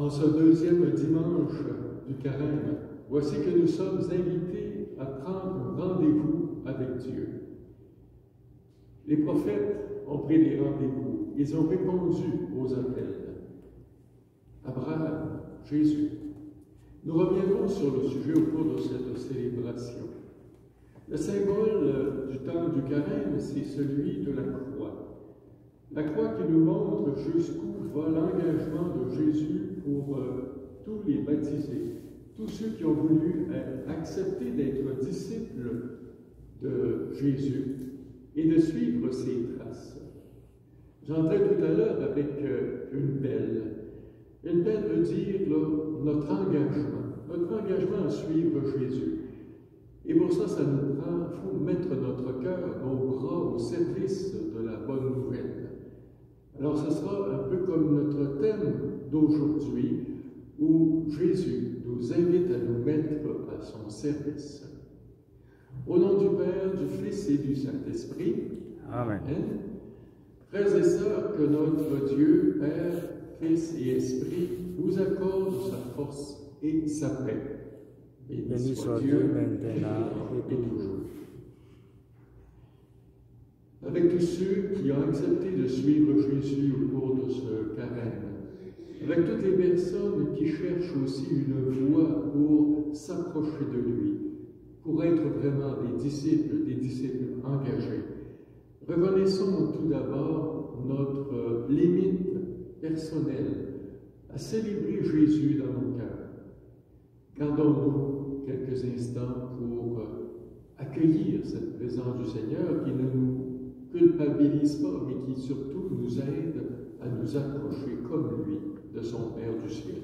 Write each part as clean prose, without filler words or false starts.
En ce deuxième dimanche du carême, voici que nous sommes invités à prendre rendez-vous avec Dieu. Les prophètes ont pris des rendez-vous, ils ont répondu aux appels. Abraham, Jésus. Nous reviendrons sur le sujet au cours de cette célébration. Le symbole du temps du carême, c'est celui de la croix. La croix qui nous montre jusqu'où va l'engagement de Jésus pour tous les baptisés, tous ceux qui ont voulu accepter d'être disciples de Jésus et de suivre ses traces. J'entrais tout à l'heure avec une pelle. Une pelle veut dire notre engagement à suivre Jésus. Et pour ça, ça nous prend, il faut mettre notre cœur, nos bras au service de la bonne nouvelle. Alors ce sera un peu comme notre thème d'aujourd'hui, où Jésus nous invite à nous mettre à son service. Au nom du Père, du Fils et du Saint-Esprit. Amen. Frères et sœurs, que notre Dieu, Père, Fils et Esprit, vous accorde sa force et sa paix. Béni soit Dieu maintenant et toujours. Avec tous ceux qui ont accepté de suivre Jésus au cours de ce carême, avec toutes les personnes qui cherchent aussi une voie pour s'approcher de lui, pour être vraiment des disciples engagés, reconnaissons tout d'abord notre limite personnelle à célébrer Jésus dans nos cœurs. Gardons-nous quelques instants pour accueillir cette présence du Seigneur qui ne nous culpabilise pas, mais qui surtout nous aide à nous approcher comme lui de son Père du ciel.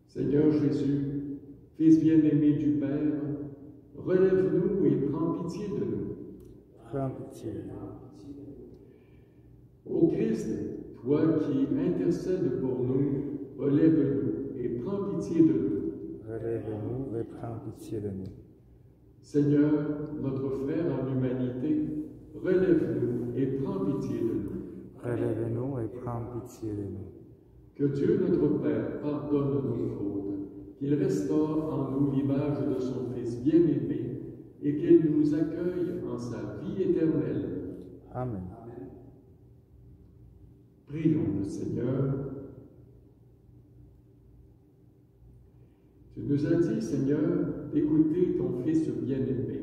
Seigneur Jésus, Fils bien-aimé du Père, relève-nous et prends pitié de nous. Prends pitié. Ô Christ, toi qui intercèdes pour nous, relève-nous et prends pitié de nous. Relève-nous et prends pitié de nous. Seigneur, notre frère en humanité, relève-nous et prends pitié de nous. Relève-nous et prends pitié de nous. Que Dieu notre Père pardonne nos fautes, qu'il restaure en nous l'image de son Fils bien-aimé et qu'il nous accueille en sa vie éternelle. Amen. Prions le Seigneur. Tu nous as dit, Seigneur, d'écouter ton Fils bien-aimé.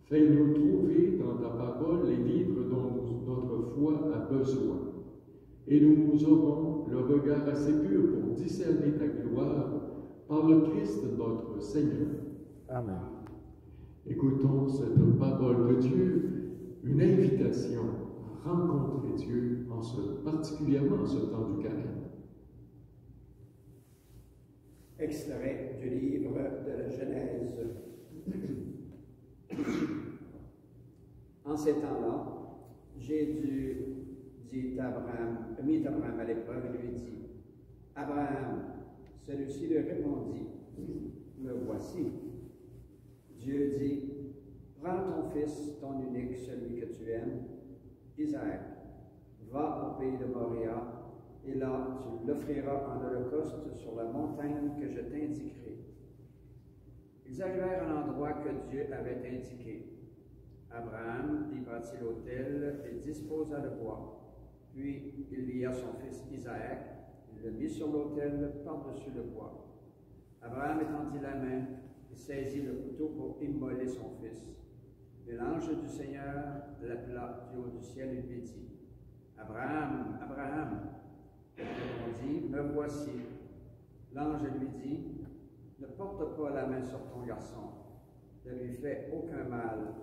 Fais-nous trouver dans ta parole les livres dont notre foi a besoin. Et nous aurons le regard assez pur pour discerner ta gloire par le Christ notre Seigneur. Amen. Écoutons cette parole de Dieu, une invitation à rencontrer Dieu, particulièrement en ce temps du carême. Extrait du livre de la Genèse. En ces temps-là, Jésus mit Abraham à l'épreuve et lui dit, « Abraham, celui-ci lui répondit, « Me voici. » Dieu dit, « Prends ton fils, ton unique, celui que tu aimes, Isaac, va au pays de Moria, et là tu l'offriras en holocauste sur la montagne que je t'indiquerai. » Ils arrivèrent à l'endroit que Dieu avait indiqué. Abraham y bâtit l'autel et disposa le bois. Puis il lia son fils Isaac, il le mit sur l'autel par-dessus le bois. Abraham étendit la main et saisit le couteau pour immoler son fils. Mais l'ange du Seigneur l'appela du haut du ciel et lui dit, « Abraham, Abraham !» Il répondit, « Me voici. » L'ange lui dit, « Ne porte pas la main sur ton garçon, ne lui fais aucun mal.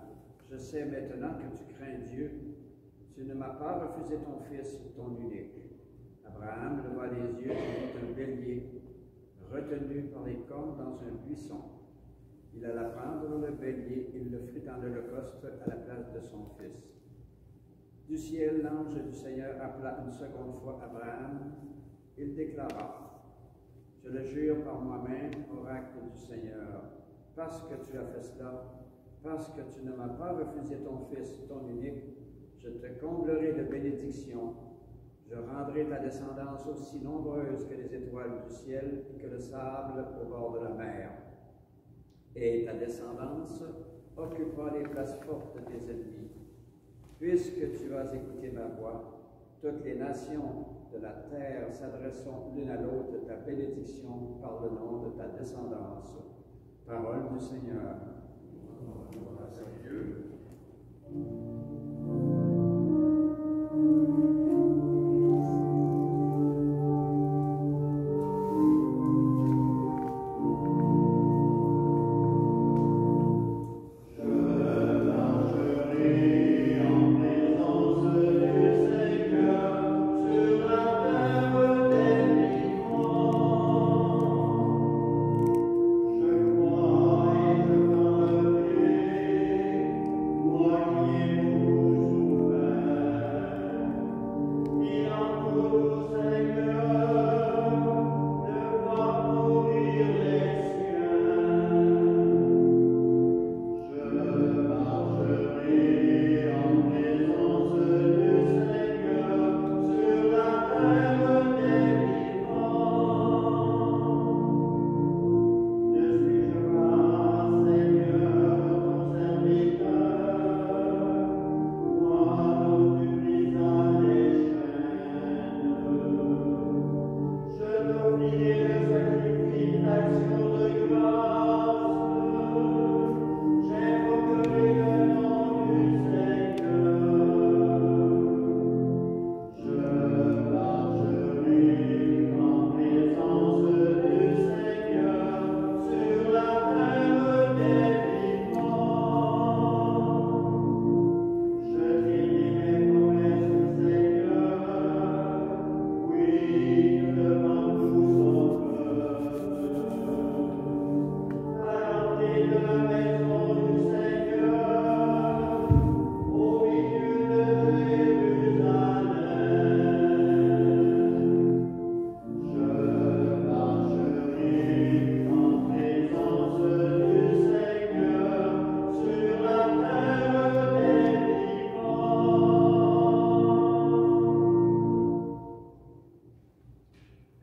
Je sais maintenant que tu crains Dieu. Tu ne m'as pas refusé ton fils, ton unique. » Abraham leva les yeux et vit un bélier, retenu par les cornes dans un buisson. Il alla prendre le bélier et le fit en holocauste à la place de son fils. Du ciel, l'ange du Seigneur appela une seconde fois Abraham. Il déclara, « Je le jure par moi-même, oracle du Seigneur, parce que tu as fait cela, parce que tu ne m'as pas refusé ton fils, ton unique, je te comblerai de bénédictions Je rendrai ta descendance aussi nombreuse que les étoiles du ciel et que le sable au bord de la mer. Et ta descendance occupera les places fortes de tes ennemis. Puisque tu as écouté ma voix, toutes les nations de la terre s'adresseront l'une à l'autre de ta bénédiction par le nom de ta descendance. Parole du Seigneur. Grâce à Dieu.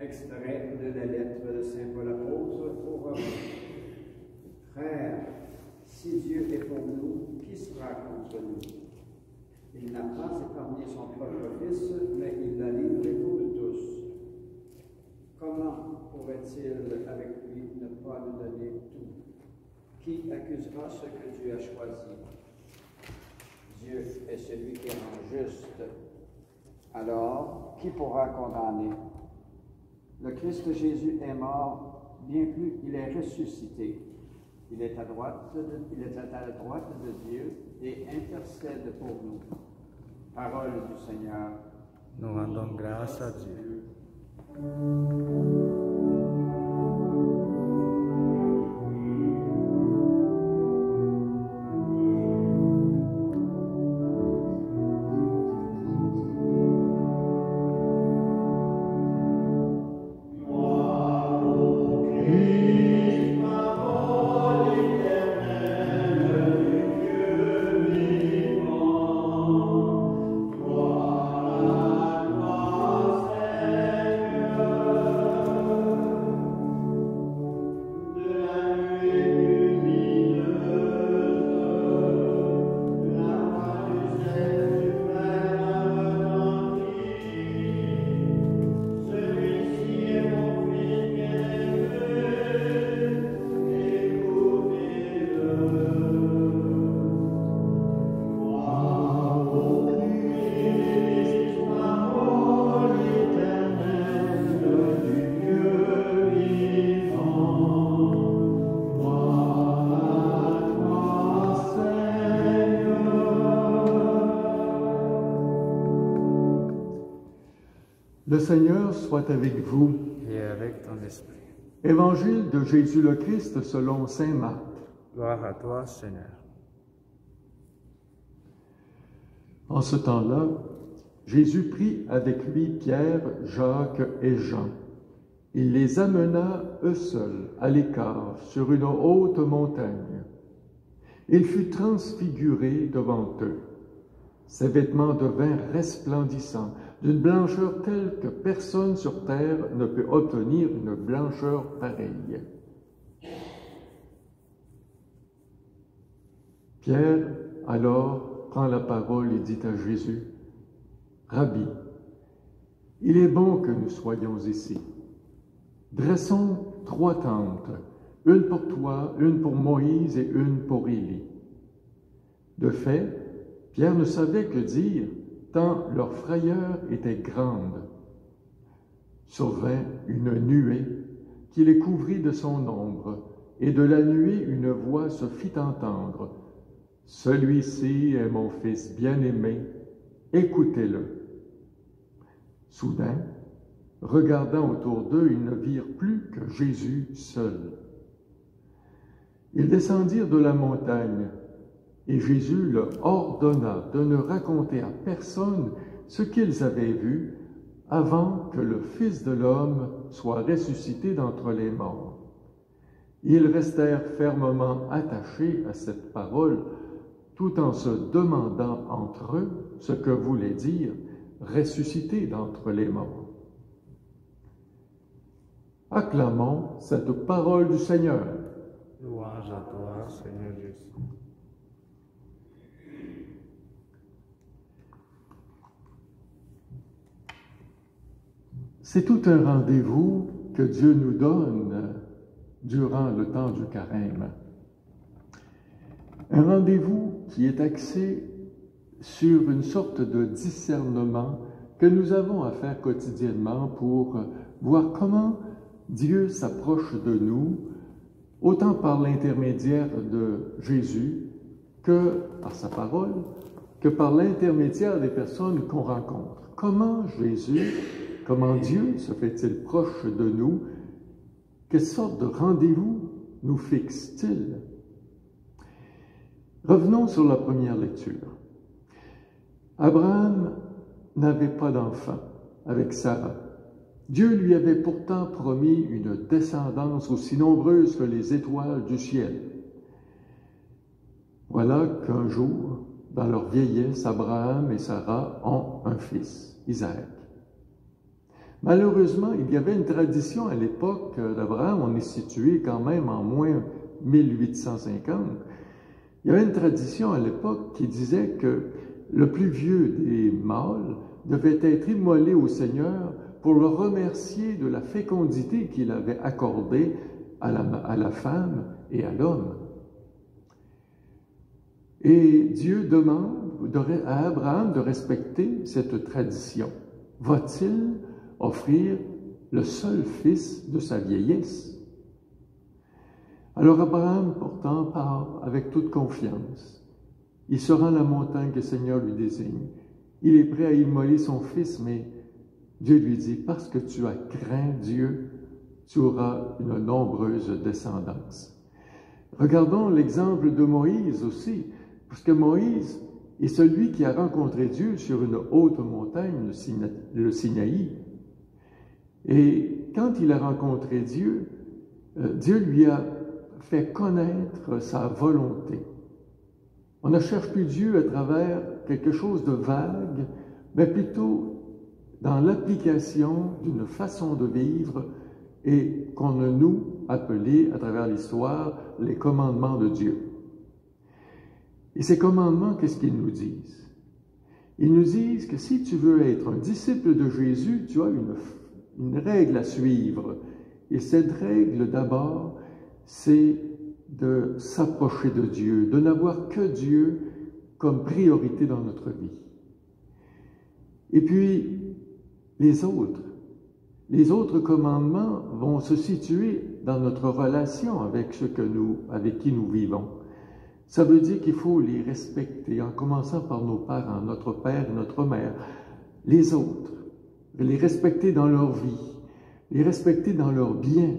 Extrait de la lettre de Saint Paul apôtre aux Romains. Frères, si Dieu est pour nous, qui sera contre nous? Il n'a pas épargné son propre Fils, mais il l'a livré pour nous tous. Comment pourrait-il avec lui ne pas nous donner tout? Qui accusera ce que Dieu a choisi? Dieu est celui qui rend juste. Alors, qui pourra condamner? Le Christ Jésus est mort, bien plus, il est ressuscité. Il est à la droite de Dieu et intercède pour nous. Parole du Seigneur. Nous rendons grâce à Dieu. Le Seigneur soit avec vous. Et avec ton esprit. Évangile de Jésus le Christ selon saint Marc. Gloire à toi, Seigneur. En ce temps-là, Jésus prit avec lui Pierre, Jacques et Jean. Il les amena eux seuls à l'écart sur une haute montagne. Il fut transfiguré devant eux. Ses vêtements devinrent resplendissants, d'une blancheur telle que personne sur terre ne peut obtenir une blancheur pareille. Pierre, alors, prend la parole et dit à Jésus, « Rabbi, il est bon que nous soyons ici. Dressons 3 tentes, une pour toi, une pour Moïse et une pour Élie. » De fait, Pierre ne savait que dire, tant leur frayeur était grande. Survint une nuée qui les couvrit de son ombre, et de la nuée une voix se fit entendre. « Celui-ci est mon Fils bien-aimé, écoutez-le. » Soudain, regardant autour d'eux, ils ne virent plus que Jésus seul. Ils descendirent de la montagne, et Jésus leur ordonna de ne raconter à personne ce qu'ils avaient vu avant que le Fils de l'homme soit ressuscité d'entre les morts. Ils restèrent fermement attachés à cette parole, tout en se demandant entre eux ce que voulait dire « ressuscité d'entre les morts ». Acclamons cette parole du Seigneur. Louange à toi, Seigneur Jésus. C'est tout un rendez-vous que Dieu nous donne durant le temps du carême. Un rendez-vous qui est axé sur une sorte de discernement que nous avons à faire quotidiennement pour voir comment Dieu s'approche de nous, autant par l'intermédiaire de Jésus que par sa parole, que par l'intermédiaire des personnes qu'on rencontre. Comment Jésus, comment Dieu se fait-il proche de nous? Quelle sorte de rendez-vous nous fixe-t-il? Revenons sur la première lecture. Abraham n'avait pas d'enfant avec Sarah. Dieu lui avait pourtant promis une descendance aussi nombreuse que les étoiles du ciel. Voilà qu'un jour, dans leur vieillesse, Abraham et Sarah ont un fils, Isaac. Malheureusement, il y avait une tradition à l'époque d'Abraham, on est situé quand même en moins 1850. Il y avait une tradition à l'époque qui disait que le plus vieux des mâles devait être immolé au Seigneur pour le remercier de la fécondité qu'il avait accordée à la femme et à l'homme. Et Dieu demande à Abraham de respecter cette tradition. Va-t-il offrir le seul fils de sa vieillesse? Alors Abraham, pourtant, part avec toute confiance. Il se rend à la montagne que le Seigneur lui désigne. Il est prêt à immoler son fils, mais Dieu lui dit, parce que tu as craint Dieu, tu auras une nombreuse descendance. Regardons l'exemple de Moïse aussi, parce que Moïse est celui qui a rencontré Dieu sur une haute montagne, le Sinaï. Et quand il a rencontré Dieu, Dieu lui a fait connaître sa volonté. On ne cherche plus Dieu à travers quelque chose de vague, mais plutôt dans l'application d'une façon de vivre et qu'on a nous appelé à travers l'histoire les commandements de Dieu. Et ces commandements, qu'est-ce qu'ils nous disent? Ils nous disent que si tu veux être un disciple de Jésus, tu as une règle à suivre. Et cette règle, d'abord, c'est de s'approcher de Dieu, de n'avoir que Dieu comme priorité dans notre vie. Et puis, les autres commandements vont se situer dans notre relation avec avec qui nous vivons. Ça veut dire qu'il faut les respecter, en commençant par nos parents, notre père et notre mère, les autres, les respecter dans leur vie, les respecter dans leurs biens,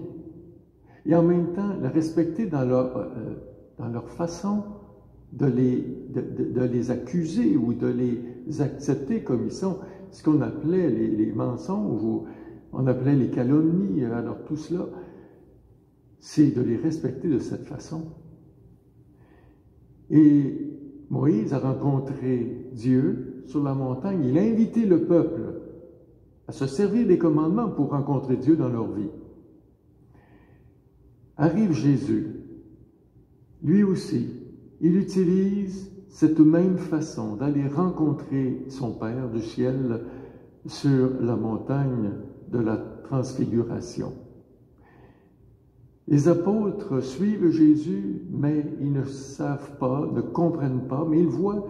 et en même temps, les respecter dans leur façon de les accuser ou de les accepter comme ils sont, ce qu'on appelait les mensonges ou on appelait les calomnies. Alors tout cela, c'est de les respecter de cette façon. Et Moïse a rencontré Dieu sur la montagne. Il a invité le peuple à se servir des commandements pour rencontrer Dieu dans leur vie. Arrive Jésus. Lui aussi, il utilise cette même façon d'aller rencontrer son Père du ciel sur la montagne de la transfiguration. Les apôtres suivent Jésus, mais ils ne savent pas, ne comprennent pas, mais ils voient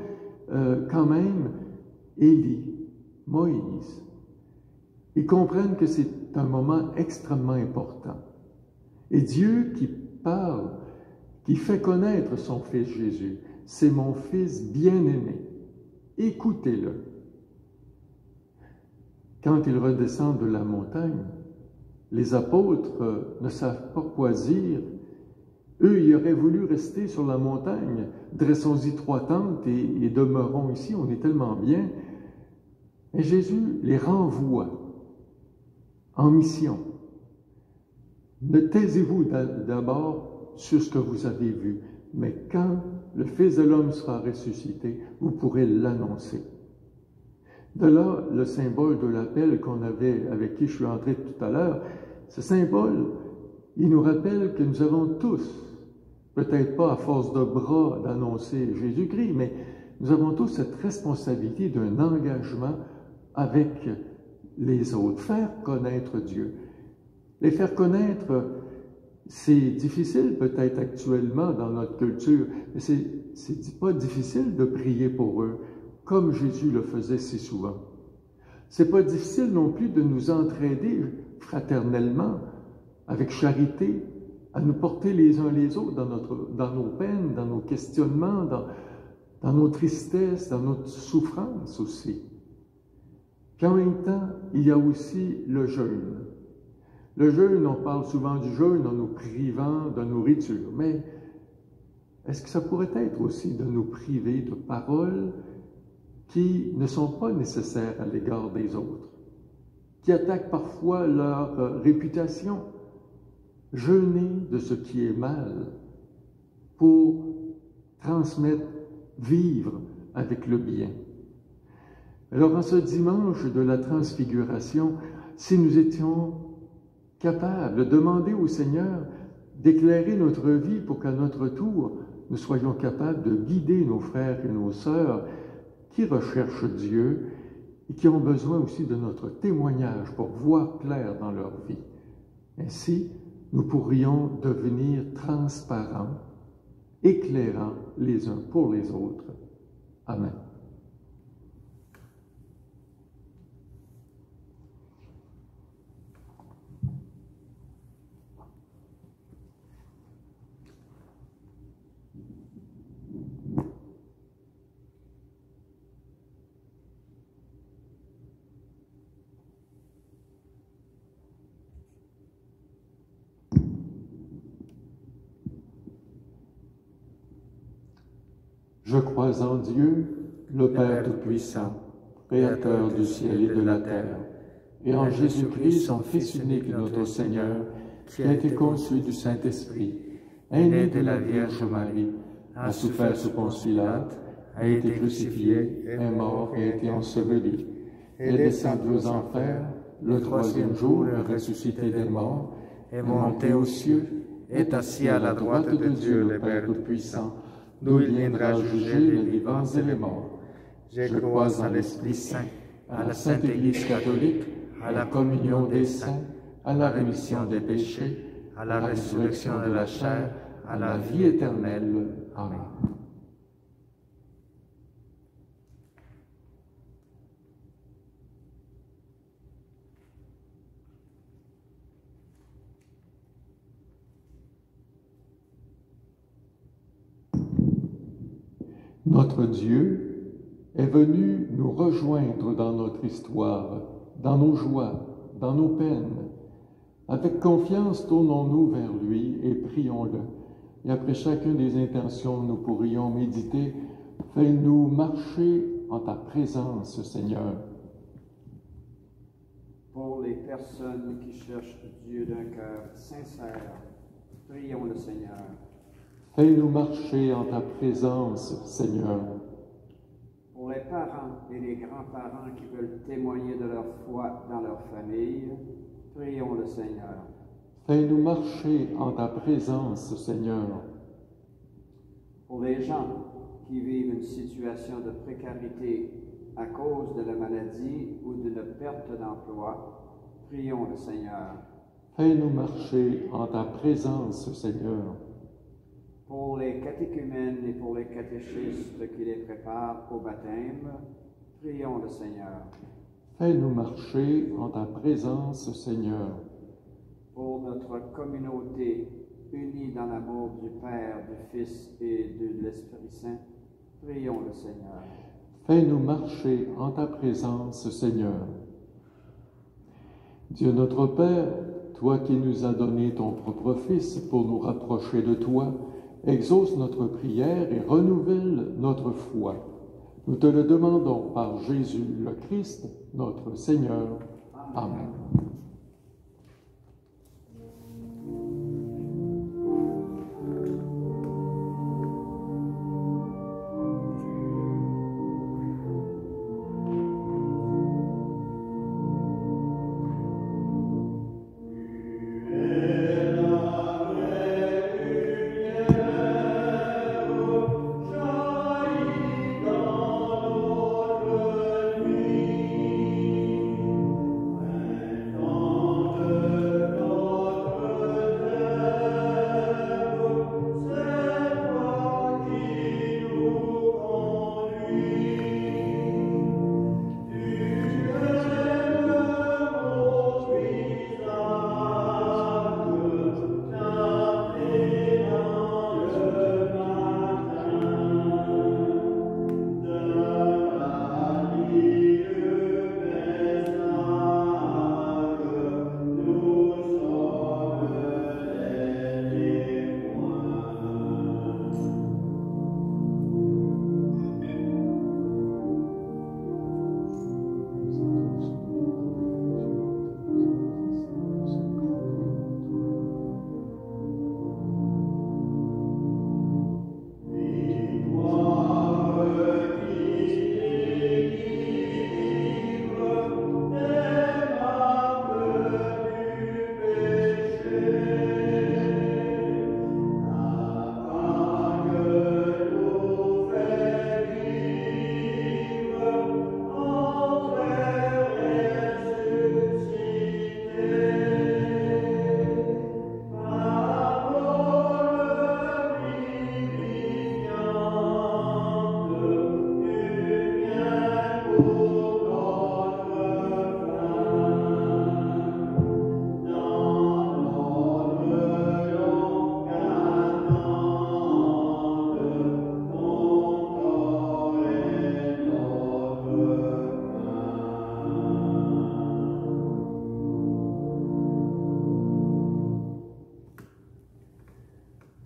quand même Élie, Moïse. Ils comprennent que c'est un moment extrêmement important. Et Dieu qui parle, qui fait connaître son Fils Jésus, c'est mon Fils bien-aimé. Écoutez-le. Quand ils redescendent de la montagne, les apôtres ne savent pas quoi dire. Eux, ils auraient voulu rester sur la montagne. Dressons-y 3 tentes et demeurons ici, on est tellement bien. Et Jésus les renvoie en mission. Ne taisez-vous d'abord sur ce que vous avez vu, mais quand le Fils de l'homme sera ressuscité, vous pourrez l'annoncer. De là, le symbole de l'appel qu'on avait, avec qui je suis entré tout à l'heure, ce symbole, il nous rappelle que nous avons tous, peut-être pas à force de bras d'annoncer Jésus-Christ, mais nous avons tous cette responsabilité d'un engagement avec les autres, faire connaître Dieu. Les faire connaître, c'est difficile peut-être actuellement dans notre culture, mais c'est pas difficile de prier pour eux, comme Jésus le faisait si souvent. C'est pas difficile non plus de nous entraider fraternellement, avec charité, à nous porter les uns les autres dans nos peines, dans nos questionnements, dans nos tristesses, dans notre souffrance aussi. Puis en même temps, il y a aussi le jeûne. Le jeûne, on parle souvent du jeûne en nous privant de nourriture, mais est-ce que ça pourrait être aussi de nous priver de paroles qui ne sont pas nécessaires à l'égard des autres, qui attaquent parfois leur réputation? Jeûner de ce qui est mal pour transmettre, vivre avec le bien. Alors, en ce dimanche de la transfiguration, si nous étions capables de demander au Seigneur d'éclairer notre vie pour qu'à notre tour, nous soyons capables de guider nos frères et nos sœurs qui recherchent Dieu et qui ont besoin aussi de notre témoignage pour voir clair dans leur vie. Ainsi, nous pourrions devenir transparents, éclairants les uns pour les autres. Amen. Je crois en Dieu, le Père Tout-Puissant, Créateur du ciel et de la terre, et en Jésus-Christ, son Fils unique, notre Seigneur, qui a été conçu du Saint-Esprit, est né de la Vierge Marie, a souffert sous Ponce Pilate, a été crucifié, est mort et a été enseveli, est descendu aux enfers, le 3e jour est ressuscité des morts, est monté aux cieux, est assis à la droite de Dieu, le Père Tout-Puissant, d'où il viendra juger les vivants et les morts. Je crois en l'Esprit Saint, à la Sainte Église catholique, à la communion des saints, à la rémission des péchés, à la résurrection de la chair, à la vie éternelle. Amen. Notre Dieu est venu nous rejoindre dans notre histoire, dans nos joies, dans nos peines. Avec confiance, tournons-nous vers lui et prions-le. Et après chacune des intentions, nous pourrions méditer. Fais-nous marcher en ta présence, Seigneur. Pour les personnes qui cherchent Dieu d'un cœur sincère, prions le Seigneur. Fais-nous marcher en ta présence, Seigneur. Pour les parents et les grands-parents qui veulent témoigner de leur foi dans leur famille, prions le Seigneur. Fais-nous marcher en ta présence, Seigneur. Pour les gens qui vivent une situation de précarité à cause de la maladie ou d'une perte d'emploi, prions le Seigneur. Fais-nous marcher en ta présence, Seigneur. Pour les catéchumènes et pour les catéchistes qui les préparent au baptême, prions le Seigneur. Fais-nous marcher en ta présence, Seigneur. Pour notre communauté unie dans l'amour du Père, du Fils et de l'Esprit Saint, prions le Seigneur. Fais-nous marcher en ta présence, Seigneur. Dieu notre Père, toi qui nous as donné ton propre Fils pour nous rapprocher de toi, exauce notre prière et renouvelle notre foi. Nous te le demandons par Jésus le Christ, notre Seigneur. Amen.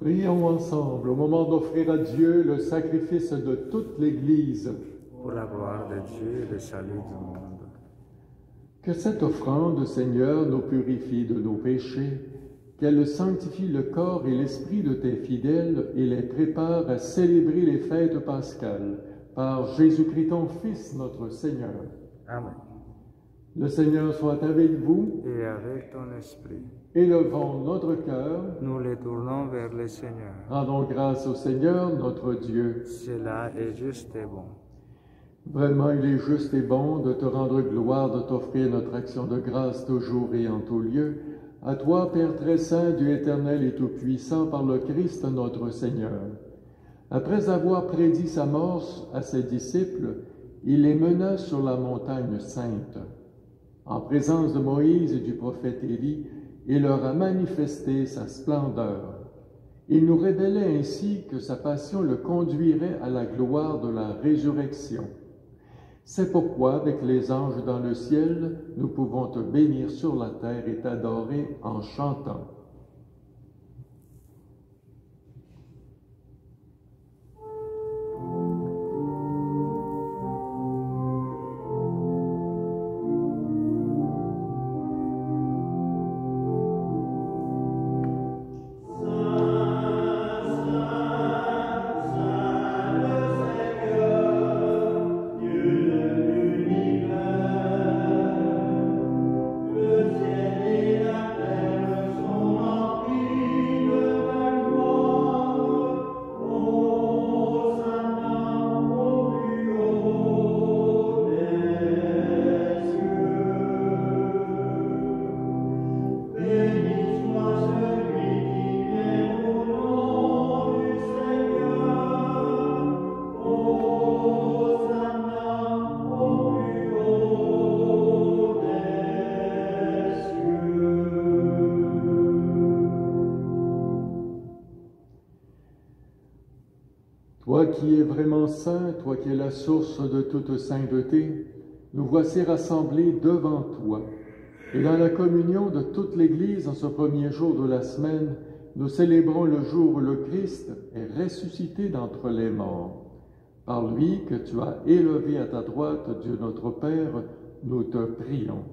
Prions ensemble au moment d'offrir à Dieu le sacrifice de toute l'Église. Pour la gloire de Dieu et le salut du monde. Que cette offrande, Seigneur, nous purifie de nos péchés, qu'elle sanctifie le corps et l'esprit de tes fidèles et les prépare à célébrer les fêtes pascales, par Jésus-Christ ton Fils, notre Seigneur. Amen. Le Seigneur soit avec vous. Et avec ton esprit. Élevons notre cœur. Nous les tournons vers le Seigneur. Rendons grâce au Seigneur, notre Dieu. Cela est juste et bon. Vraiment, il est juste et bon de te rendre gloire, de t'offrir notre action de grâce toujours et en tout lieu. À toi, Père très saint, Dieu éternel et tout-puissant, par le Christ notre Seigneur. Après avoir prédit sa mort à ses disciples, il les mena sur la montagne sainte. En présence de Moïse et du prophète Élie, il leur a manifesté sa splendeur. Il nous révélait ainsi que sa passion le conduirait à la gloire de la résurrection. C'est pourquoi, avec les anges dans le ciel, nous pouvons te bénir sur la terre et t'adorer en chantant. Dieu Toi qui es vraiment saint, toi qui es la source de toute sainteté, nous voici rassemblés devant toi. Et dans la communion de toute l'Église, en ce premier jour de la semaine, nous célébrons le jour où le Christ est ressuscité d'entre les morts. Par lui que tu as élevé à ta droite, Dieu notre Père, nous te prions.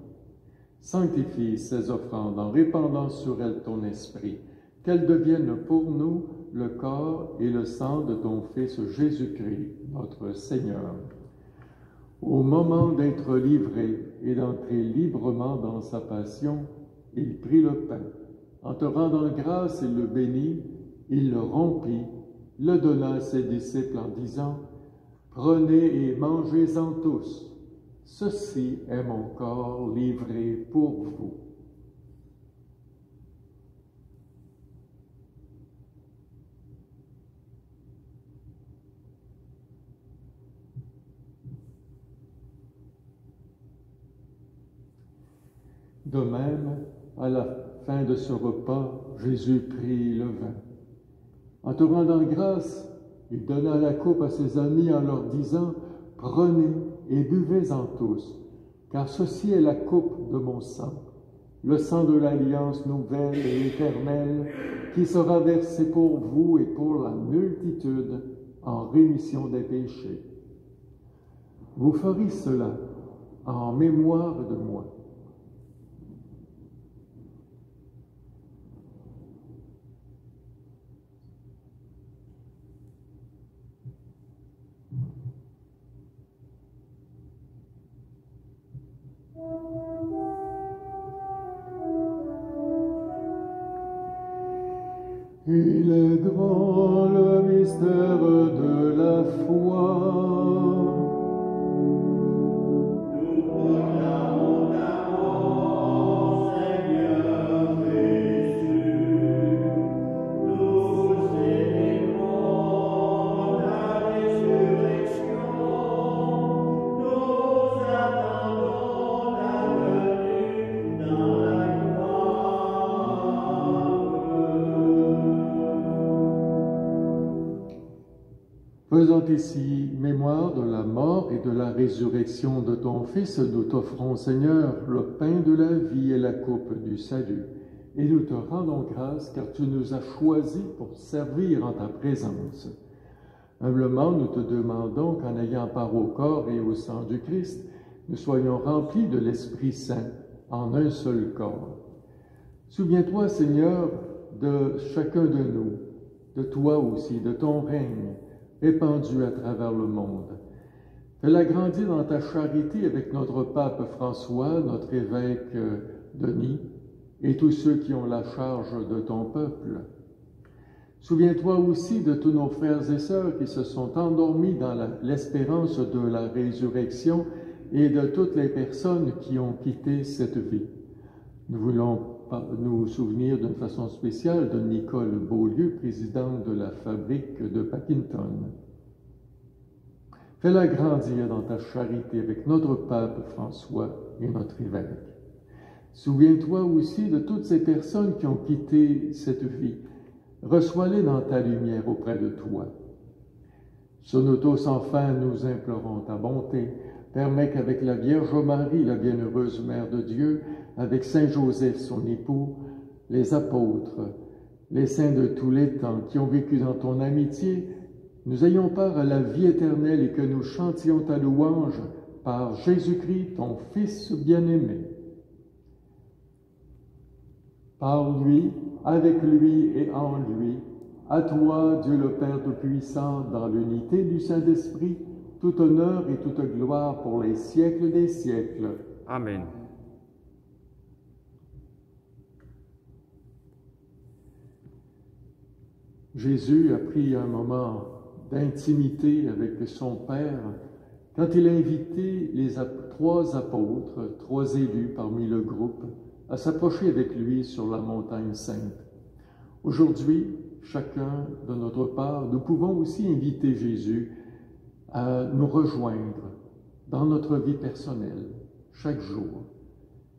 Sanctifie ces offrandes en répandant sur elles ton esprit, qu'elles deviennent pour nous le corps et le sang de ton Fils Jésus-Christ, notre Seigneur. Au moment d'être livré et d'entrer librement dans sa passion, il prit le pain. En te rendant grâce, il le bénit, il le rompit, le donna à ses disciples en disant « Prenez et mangez-en tous. Ceci est mon corps livré pour vous. » De même, à la fin de ce repas, Jésus prit le vin. En te rendant grâce, il donna la coupe à ses amis en leur disant « Prenez et buvez-en tous, car ceci est la coupe de mon sang, le sang de l'alliance nouvelle et éternelle qui sera versé pour vous et pour la multitude en rémission des péchés. Vous ferez cela en mémoire de moi. » Il est grand le mystère de la foi. Nous proclamons ta mort, Seigneur Jésus. Nous célébrons ta résurrection. Nous attendons ta venue dans la Faisant ici mémoire de la mort et de la résurrection de ton Fils, nous t'offrons, Seigneur, le pain de la vie et la coupe du salut. Et nous te rendons grâce car tu nous as choisis pour servir en ta présence. Humblement, nous te demandons qu'en ayant part au corps et au sang du Christ, nous soyons remplis de l'Esprit Saint en un seul corps. Souviens-toi, Seigneur, de chacun de nous, de toi aussi, de ton règne, répandu à travers le monde. Fais-la grandir dans ta charité avec notre pape François, notre évêque Denis et tous ceux qui ont la charge de ton peuple. Souviens-toi aussi de tous nos frères et sœurs qui se sont endormis dans l'espérance de la résurrection et de toutes les personnes qui ont quitté cette vie. Nous voulons nous souvenir d'une façon spéciale de Nicole Beaulieu, présidente de la fabrique de Packinton. Fais-la grandir dans ta charité avec notre pape François et notre évêque. Souviens-toi aussi de toutes ces personnes qui ont quitté cette vie. Reçois-les dans ta lumière auprès de toi. Sur nous tous, enfin, nous implorons ta bonté. Permets qu'avec la Vierge Marie, la bienheureuse Mère de Dieu, avec Saint Joseph, son époux, les apôtres, les saints de tous les temps qui ont vécu dans ton amitié, nous ayons part à la vie éternelle et que nous chantions ta louange par Jésus-Christ, ton Fils bien-aimé. Par lui, avec lui et en lui, à toi, Dieu le Père Tout-Puissant, dans l'unité du Saint-Esprit, tout honneur et toute gloire pour les siècles des siècles. Amen. Jésus a pris un moment d'intimité avec son Père quand il a invité les 3 apôtres, 3 élus parmi le groupe, à s'approcher avec lui sur la montagne sainte. Aujourd'hui, chacun de notre part, nous pouvons aussi inviter Jésus à nous rejoindre dans notre vie personnelle, chaque jour.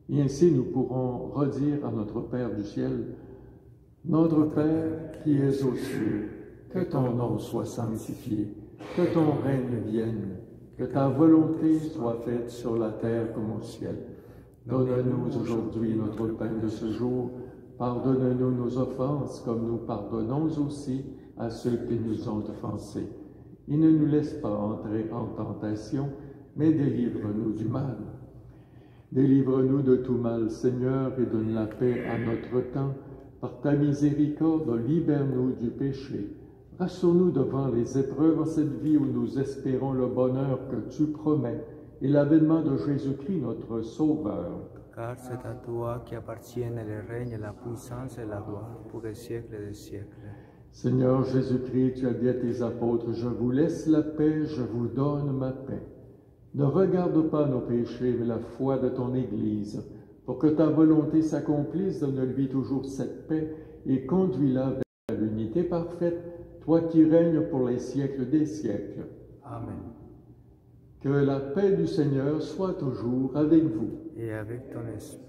Et ainsi, nous pourrons redire à notre Père du ciel, « Notre Père qui es aux cieux, Que ton nom soit sanctifié, que ton règne vienne, que ta volonté soit faite sur la terre comme au ciel. Donne-nous aujourd'hui notre pain de ce jour. Pardonne-nous nos offenses comme nous pardonnons aussi à ceux qui nous ont offensés. Et ne nous laisse pas entrer en tentation, mais délivre-nous du mal. Délivre-nous de tout mal, Seigneur, et donne la paix à notre temps. Par ta miséricorde, libère-nous du péché. Rassure-nous devant les épreuves en cette vie où nous espérons le bonheur que tu promets et l'avènement de Jésus-Christ, notre Sauveur. Car c'est à toi qui appartiennent le règne, la puissance et la gloire pour les siècles des siècles. Seigneur Jésus-Christ, tu as dit à tes apôtres, « Je vous laisse la paix, je vous donne ma paix. » Ne regarde pas nos péchés, mais la foi de ton Église, pour que ta volonté s'accomplisse, donne-lui toujours cette paix et conduis-la vers l'unité parfaite, toi qui règnes pour les siècles des siècles. Amen. Que la paix du Seigneur soit toujours avec vous. Et avec ton esprit.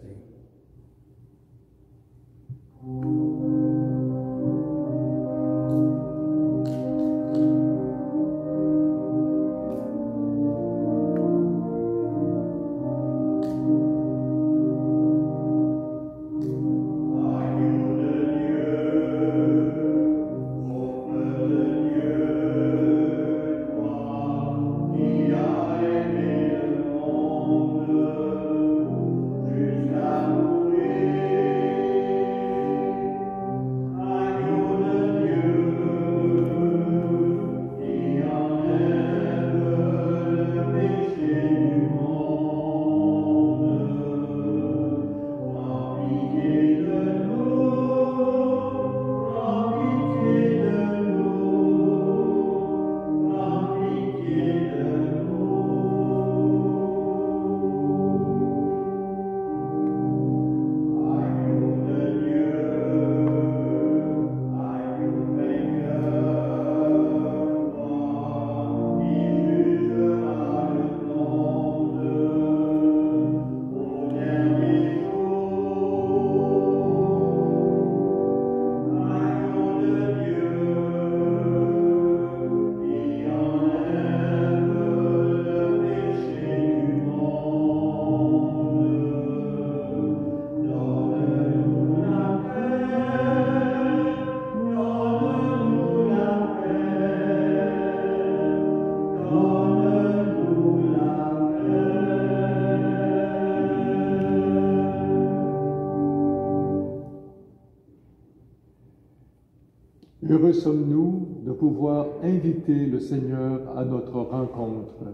Heureux sommes-nous de pouvoir inviter le Seigneur à notre rencontre.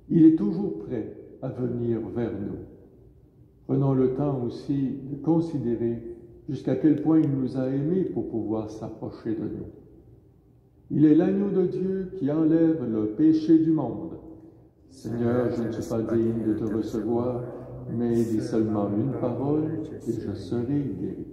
Il est toujours prêt à venir vers nous. Prenons le temps aussi de considérer jusqu'à quel point il nous a aimés pour pouvoir s'approcher de nous. Il est l'agneau de Dieu qui enlève le péché du monde. Seigneur, je ne suis pas digne de te recevoir, mais dis seulement une parole et je serai guéri.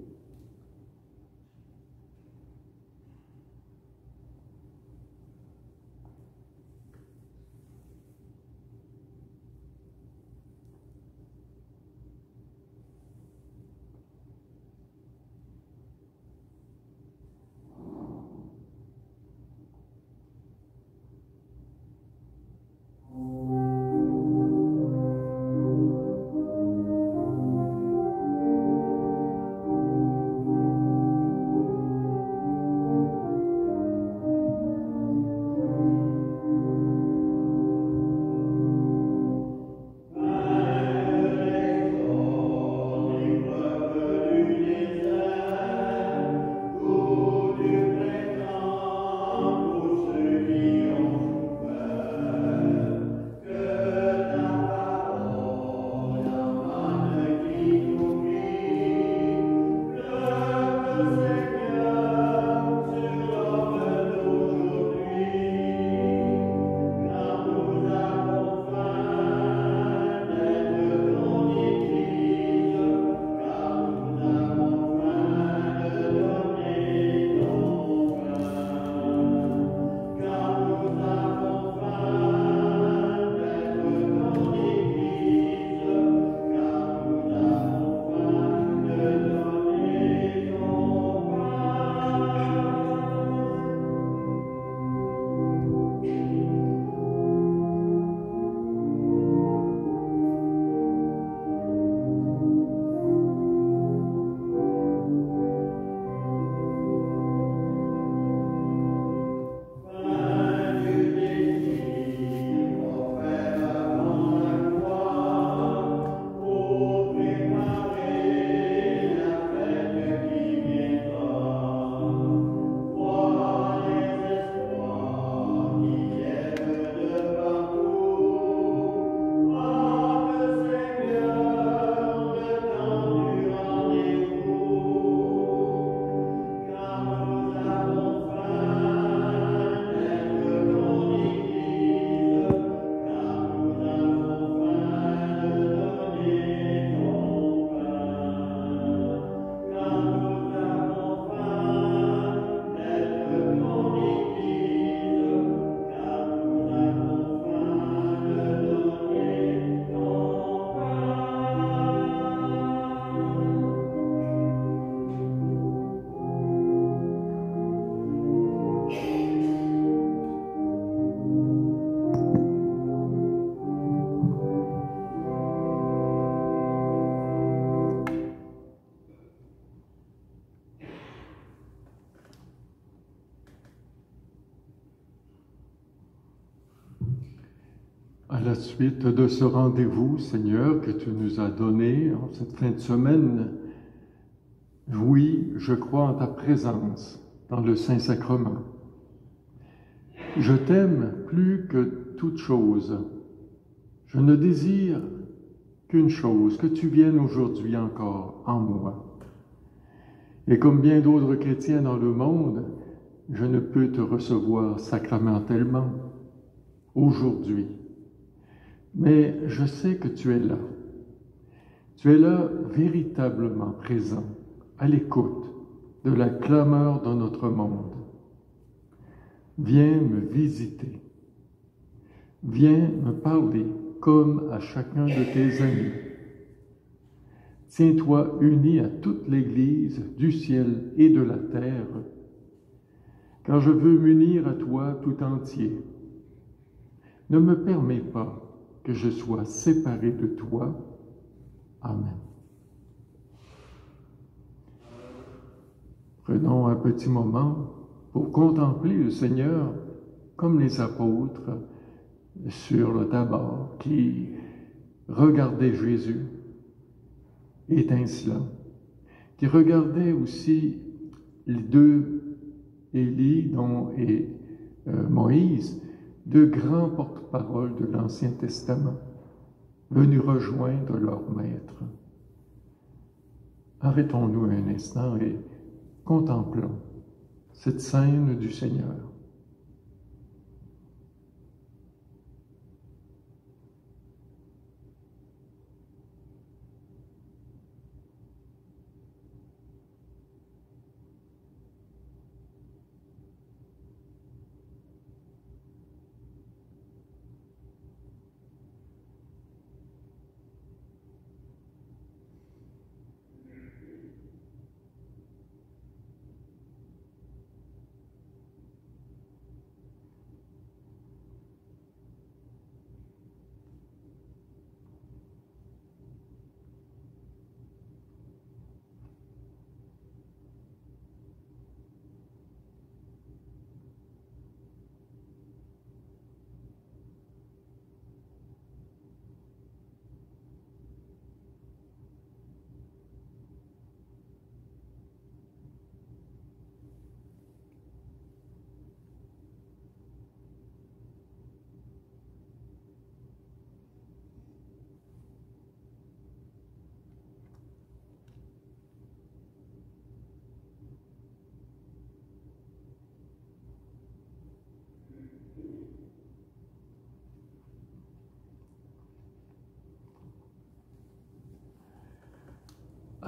À la suite de ce rendez-vous, Seigneur, que tu nous as donné en cette fin de semaine, oui, je crois en ta présence dans le Saint-Sacrement. Je t'aime plus que toute chose. Je ne désire qu'une chose, que tu viennes aujourd'hui encore en moi. Et comme bien d'autres chrétiens dans le monde, je ne peux te recevoir sacramentellement aujourd'hui. Mais je sais que tu es là. Tu es là véritablement présent, à l'écoute de la clameur de notre monde. Viens me visiter. Viens me parler comme à chacun de tes amis. Tiens-toi uni à toute l'Église du ciel et de la terre, car je veux m'unir à toi tout entier. Ne me permets pas que je sois séparé de toi. Amen. Prenons un petit moment pour contempler le Seigneur comme les apôtres sur le Tabor qui regardaient Jésus étincelant, qui regardaient aussi les deux Élie et Moïse, deux grands porte-parole de l'Ancien Testament, venus rejoindre leur maître. Arrêtons-nous un instant et contemplons cette scène du Seigneur.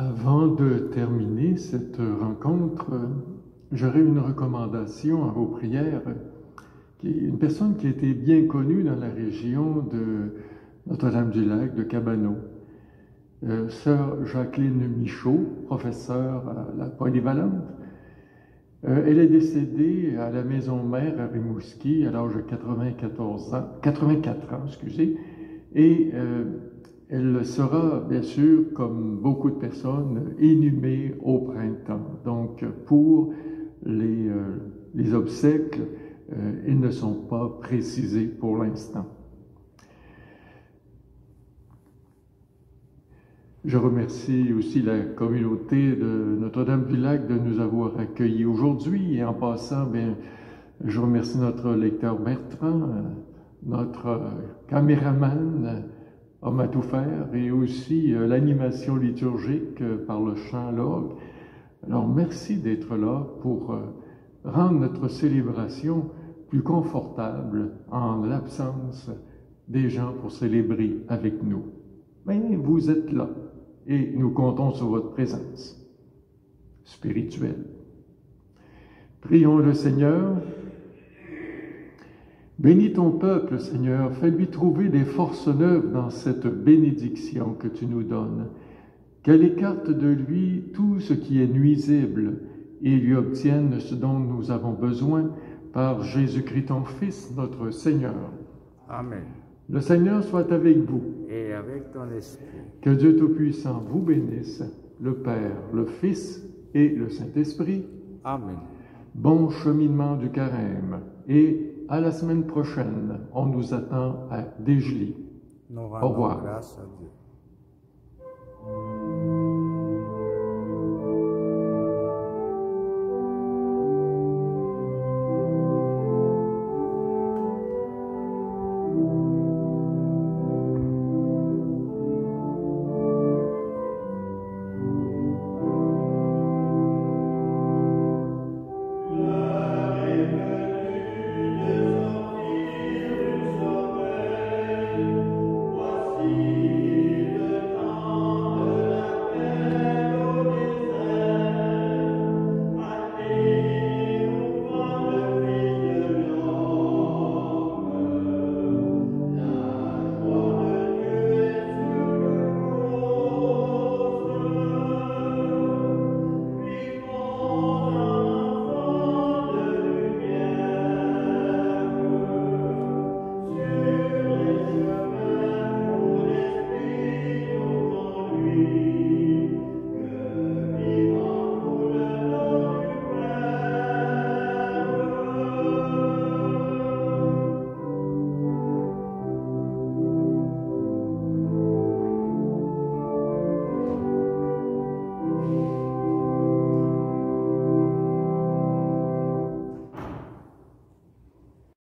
Avant de terminer cette rencontre, j'aurais une recommandation à vos prières. Une personne qui était bien connue dans la région de Notre-Dame-du-Lac, de Cabano, sœur Jacqueline Michaud, professeure à la Polyvalente. Elle est décédée à la maison mère à Rimouski à l'âge de 84 ans, et elle sera, bien sûr, comme beaucoup de personnes, inhumée au printemps. Donc, pour les obsèques, ils ne sont pas précisés pour l'instant. Je remercie aussi la communauté de Notre-Dame-du-Lac de nous avoir accueillis aujourd'hui. Et en passant, bien, je remercie notre lecteur Bertrand, notre caméraman, homme à tout faire, et aussi l'animation liturgique par le chant l'orgue. Alors, merci d'être là pour rendre notre célébration plus confortable en l'absence des gens pour célébrer avec nous. Mais vous êtes là et nous comptons sur votre présence spirituelle. Prions le Seigneur. Bénis ton peuple, Seigneur, fais-lui trouver des forces neuves dans cette bénédiction que tu nous donnes, qu'elle écarte de lui tout ce qui est nuisible et lui obtienne ce dont nous avons besoin par Jésus-Christ, ton Fils, notre Seigneur. Amen. Le Seigneur soit avec vous. Et avec ton esprit. Que Dieu Tout-Puissant vous bénisse, le Père, le Fils et le Saint-Esprit. Amen. Bon cheminement du Carême et à la semaine prochaine. On nous attend à Desjely. Nous Au rendons revoir. grâce à Dieu.